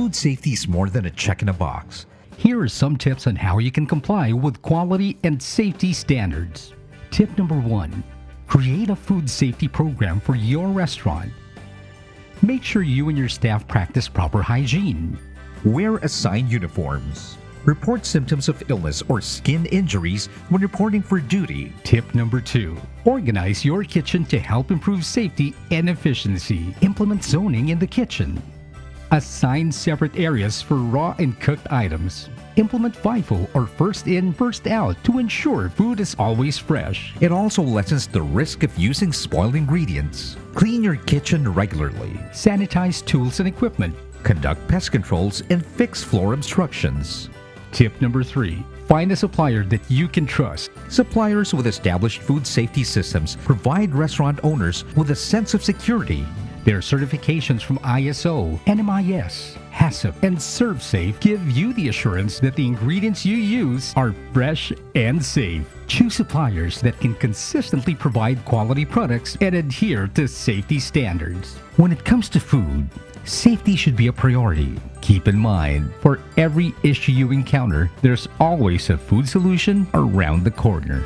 Food safety is more than a check in a box. Here are some tips on how you can comply with quality and safety standards. Tip number 1. Create a food safety program for your restaurant. Make sure you and your staff practice proper hygiene. Wear assigned uniforms. Report symptoms of illness or skin injuries when reporting for duty. Tip number 2. Organize your kitchen to help improve safety and efficiency. Implement zoning in the kitchen. Assign separate areas for raw and cooked items. Implement FIFO or first in, first out to ensure food is always fresh. It also lessens the risk of using spoiled ingredients. Clean your kitchen regularly. Sanitize tools and equipment. Conduct pest controls and fix floor obstructions. Tip number 3. Find a supplier that you can trust. Suppliers with established food safety systems provide restaurant owners with a sense of security. Their certifications from ISO, NMIS, HACCP, and ServSafe give you the assurance that the ingredients you use are fresh and safe. Choose suppliers that can consistently provide quality products and adhere to safety standards. When it comes to food, safety should be a priority. Keep in mind, for every issue you encounter, there's always a food solution around the corner.